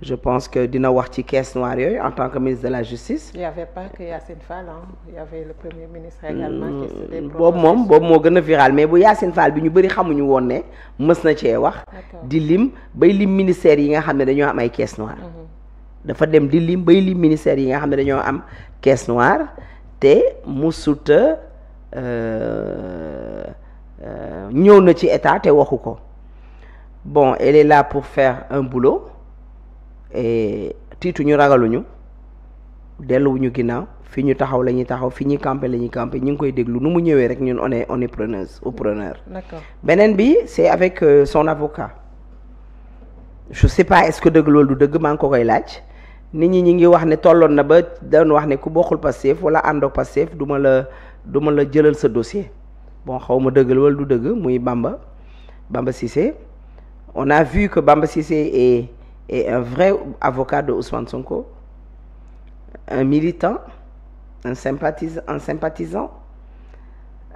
je pense que dina wax ci caisse noire yooyu en tant que ministre de la justice. Il y avait pas que Yacine Fall hein. Il y avait le premier ministre également qui s'était boobu moom boobu moo gën a viral mais bu Yacine Fall bi ñu bëri xamuñu woon ne mës na cee wax. di lim bay lim ministères yi nga xam ne dañoo am ay caisse noire. dafa dem di lim bay lim ministères yi nga xam ne dañoo am caisse noire te musuta ñëw na ci état te waxu ko bon elle est là pour faire un boulot et tiituñu ragaluñu delluwuñu ginnaaw fi ñu taxaw la ñuy taxaw fi ñuy campé la ñuy campé ñu ngi koy déglu nu mu ñëwee rek ñun on est preneuse ou preneur. D'accord. beneen bi c'est avec son avocat je sais pas est-ce que dëgg loolu du dëgg maa ngi ko koy laaj nit ñi ngi wax ne tolloon na ba doon wax ne ku bokkul Pastef wala àndoo Pastef du ma la jëlal sa dossier bon xaw ma dëgg wala du dëgg muy Bamba Cissé on a vu que Bamba Cissé est un vrai avocat de Ousmane Sonko un militant un sympathisant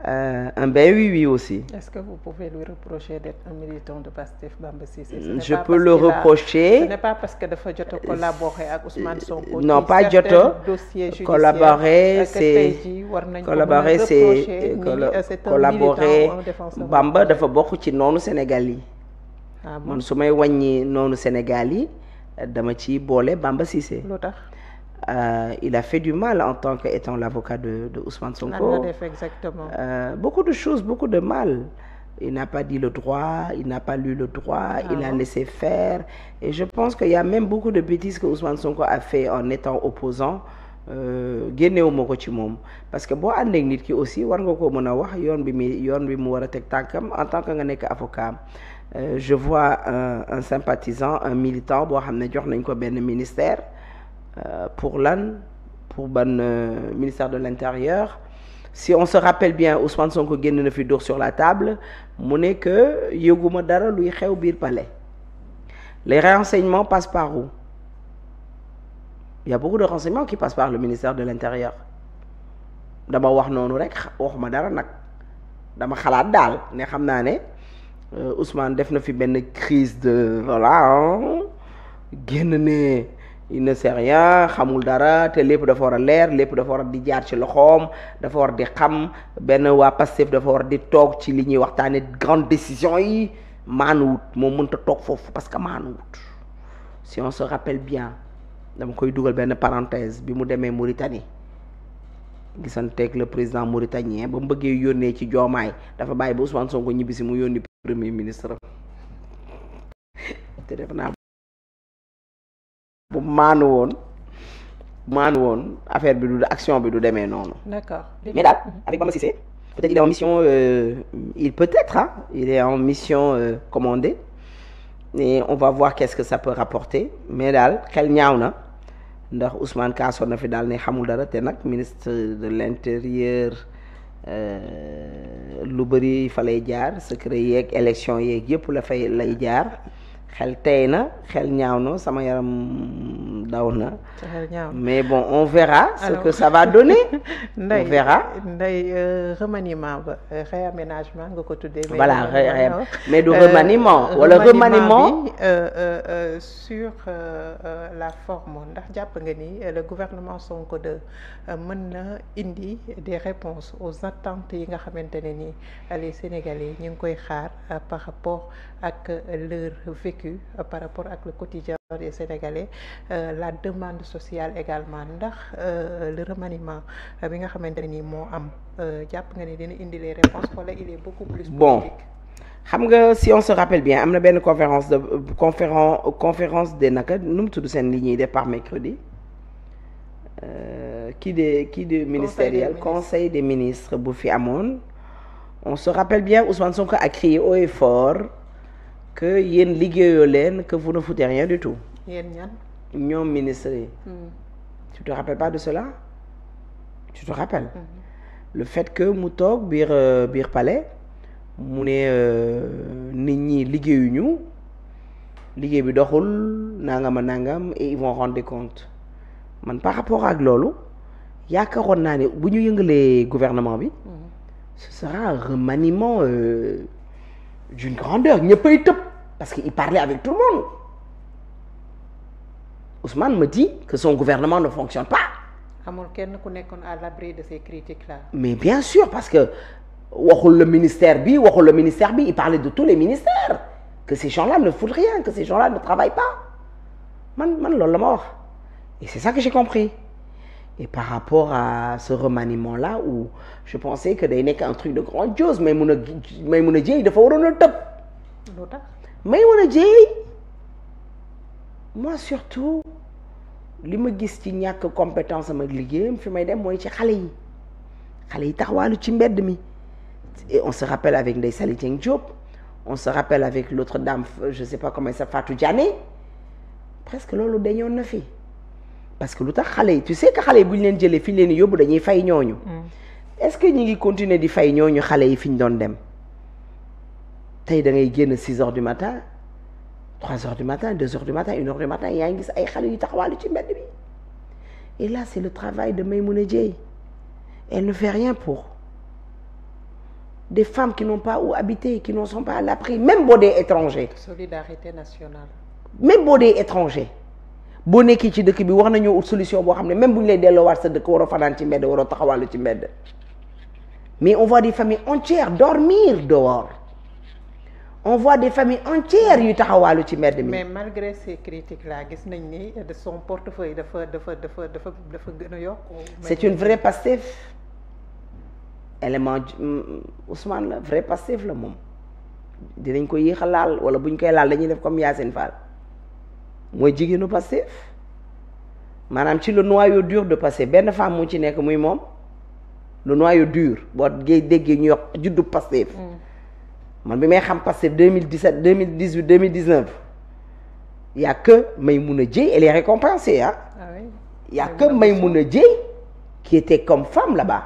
un ben oui aussi. Est-ce que vous pouvez lui reprocher d'être un militant de Pastef Bamba Cissé? Je peux le reprocher. Ce n'est pas parce que dafa jot a collaborer ak Ousmane Sonko. Non, pas jot a collaborer, c'est collaborer. Bamba dafa bokk ci noonu Sénégal yi. man su may wàññi noonu Sénégal yi dama ci boole Bamba Cissé. lu tax. Il a fait du mal en tant qu'étant l'avocat de Ousmane Sonko. Exactement. Beaucoup de choses, beaucoup de mal. Il n'a pas dit le droit, il n'a pas lu le droit, il a laissé faire. Et je pense qu'il y a même beaucoup de bêtises que Ousmane Sonko a fait en étant opposant. génnewuma ko ci moom parce que boo ànd ak nit ki aussi war nga ko mën a wax yoon bi mu war a teg tànkam en tant que nga nekk avocat. Je vois un sympathisant, un militant boo xam ne jox nañ ko benn ministère. Pour ministère de l'Intérieur. Si on se rappelle bien Ousmane Sonko génn na fi dóor sur la table mu ne que yëguma dara luy xew biir palais. Les renseignements passent par où? Il y a beaucoup de renseignements qui passent par le ministère de l'Intérieur. dama wax noonu rek waxuma dara nag dama xalaat daal ne xam naa ne Ousmane def na fi benn crise de voilà génn ne il ne sait rien xamul dara te lépp dafa war a leer lépp dafa war a di jaar ci loxoom dafa war di xam benn waa Pastef dafa war di toog ci li ñuy waxtaane grande décision yi maanuwut moom mënta toog foofu parce que maanuwut si on se rappelle bien dama koy dugal benn parenthèse bi mu demee Mauritanie gisanteeg le président mauritanien ba mu bëggee yónnee ci Diomaye dafa bàyyi ba Ousmane Sonko ñibbisi mu yónni premier ministre te def naa bu maanu woon affaire bi du action bi du demee noonu. D'accord. Mais daal avec Bamba Cissé peut-être il est en mission il est en mission commandée et on va voir qu'est-ce que ça peut rapporter mais daal xel ñaaw na ndax Ousmane kaasoon na fi daal ne xamul dara te nag ministre de l'intérieur lu bëri fa lay jaar secret yeeg élection yeeg yëpp lay jaar. xel tey na xel ñaaw na sama yaram daw na mais bon on verra ce que ça va donner. Ndeye, on verra Ndeye remaniement ba réaménagement nga ko tuddee. voilà mais du remaniement wala remaniement bi sur la forme ndax jàpp nga ni le gouvernement Sonko mën na indi des réponses aux attentes yi nga xamante ne ni les Sénégalais ñu ngi koy xaar par rapport ak leur vécu par rapport ak le quotidien des Sénégalais la demande sociale également ndax le remaniement bi nga xamante ne ni moo am jàpp nga ni dina indi les réponses wala il est beaucoup plus politique. Bon xam nga si on se rappelle bien am na benn conférence de naka nu mu tudd seen li ñuy def par mercredi kii de ministériel conseil des ministres bu fi amoon on se rappelle bien Ousmane Sonko a crié haut et fort que yéen liggéeyoo leen que vous ne foutez rien du tout. yéen ñan. ñoom ministres yi. Tu te rappelles pas de cela? Tu te rappelles? Le fait que mu toog biir palais mu ne nit ñi liggéeyuñu liggéey bi doxul nangam a nangam et ils vont rendre compte man par rapport ak loolu yaakaaroon naa ne bu ñu yëngalee gouvernement bi. Ce sera un remaniement d'une grandeur ñëppay tëb parce que il parlait avec tout le monde Ousmane me dit que son gouvernement ne fonctionne pas. amul kenn ku nekkoon à l'abri de ces critiques là. Mais bien sûr, parce que waxul le ministère bi il parlait de tous les ministères, que ces gens-là ne foutent rien, que ces gens-là ne travaillent pas. Man loolu la ma wax. Et c'est ça que j'ai compris. Et par rapport à ce remaniement-là, où je pensais que day nekk un truc de grandiose, Maïmouna Dièye dafa waroon a tëb. lu tax Maïmouna Dièye, moi surtout li ma gis ci ñàkk compétence am ak liggéeyam fi may dem mooy ci xale yi taxawaalu ci mbedd mi. Et on se rappelle avec Ndeye Saly Dieng Diop, on se rappelle avec l'autre dame, je sais pas comment elle s'appelle, Fatou Diané, presque loolu dañoon na fi. Parce que lu tax xale yi tu sais que xale yi bu ñu leen jëlee fi leen yóbbu dañuy fay ñooñu. Est-ce que ñi ngi continuer di fay ñooñu xale yi fi ñu doon dem tey da ngay génn 6 heures du matin 3 heures du matin 2 heures du matin 1 heure du matin yaa ngi gis ay xale yu taxawaalu ci mbedd bi. Et là c'est le travail de Maïmouna Dièye. Elle ne fait rien pour des femmes qui n'ont pas où habiter, qui ne sont pas à l'abri, même boo dee étranger. Solidarité nationale. Même boo dee étranger. boo nekkee ci dëkk bi wax nañoo ut solution boo xam ne même bu ñu lay delloowaat sa dëkk waroo fanaan ci mbedd waroo taxawaalu ci mbedd. Mais on voit des familles entières dormir dehors. On voit des familles entières yu taxawaalu ci mbedd mi. Mais malgré ces critiques là gis nañ ni de son portefeuille dafa gën a yokk. C'est une vraie Pastef. Élément Ousmane la vrai Pastef la moom dinañ ko yéex a laal wala buñ koy laal dañuy def comme Yacine Fall mooy jigéenu Pastef maanaam ci le noyau dur de Pastef benn femme mu ci nekk muy moom le noyau dur boo déggee ñu wax juddu Pastef man bi may xam Pastef 2017 2018 2019 y a que Maïmouna Dièye elle est récompensée ah. Ah oui. Y a que Maïmouna Dièye qui était comme femme là-bas.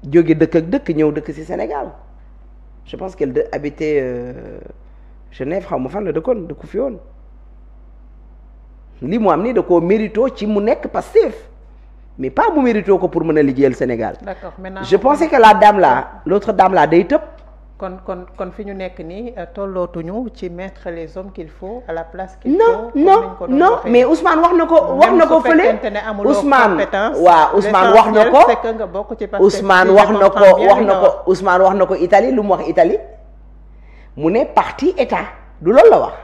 jóge dëkk ak dëkk ñëw dëkk ci Sénégal je pense qu'elle habitait Genève xaw ma fan la dëkkoon dëkku fi woon lii mu am nii da koo mérito ci mu nekk Pastef mais pas mu mérito ko pour mën a liggéeyal Sénégal. D'accord, maintenant je pensais que la dame là l'autre dame là day tëb. kon fi ñu nekk nii tollootuñu ci mettre les hommes qu'il faut à la place qu'il non faut. non mais Ousmane wax na ko fële Ousmane waaw Ousmane wax na ko Ousmane wax na ko Italie lu mu wax Italie mu ne parti état du loolu la wax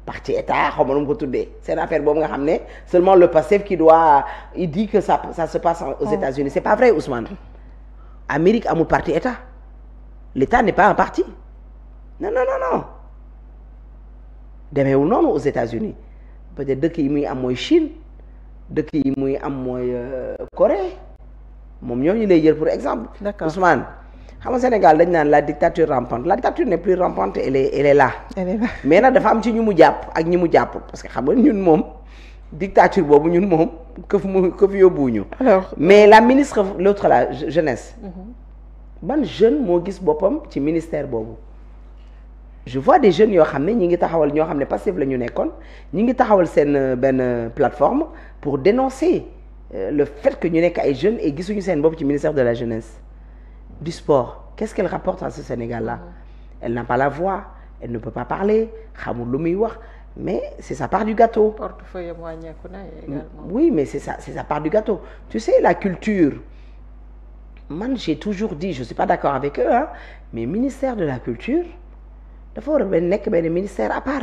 parti état xaw ma nu mu ko tuddee seen affaire boobu nga xam ne seulement le Pastef qui doit il dit que ça se passe aux États-Unis c'est pas vrai Ousmane Amérique amul parti état. L'État n'est pas un parti. Non. demeewul noonu aux États-Unis peut-être dëkk yi muy am mooy Chine dëkk yi muy am mooy Corée moom ñooñu lay jël pour exemple. D'accord. Ousmane xam nga Sénégal dañ naan la dictature rampante la dictature n'est plus rampante elle est là. Mais nag dafa am ci ñu mu jàpp ak ñi mu jàpp parce que xam nga ñun moom dictature boobu ñun moom këf yóbbuwuñu. Alors mais la ministre l'autre la jeunesse. ban jeune moo gis boppam ci ministère boobu je vois des jeunes yoo xam ne ñi ngi taxawal ñoo xam ne Pastef la ñu nekkoon ñi ngi taxawal seen benn plateforme pour dénoncer le fait que ñu nekk ay jeunes et gisuñu seen bopp ci ministère de la jeunesse du sport qu'est-ce qu'elle rapporte à ce Sénégal-là elle n'a pas la voix elle ne peut pas parler xamul lu muy wax mais c'est sa part du gâteau. portefeuille am wàññeeku na également. Oui mais c'est sa part du gâteau tu sais la culture. Man j'ai toujours dit je suis pas d'accord avec eux hein mais ministère de la culture dafa war a nekk benn ministère à part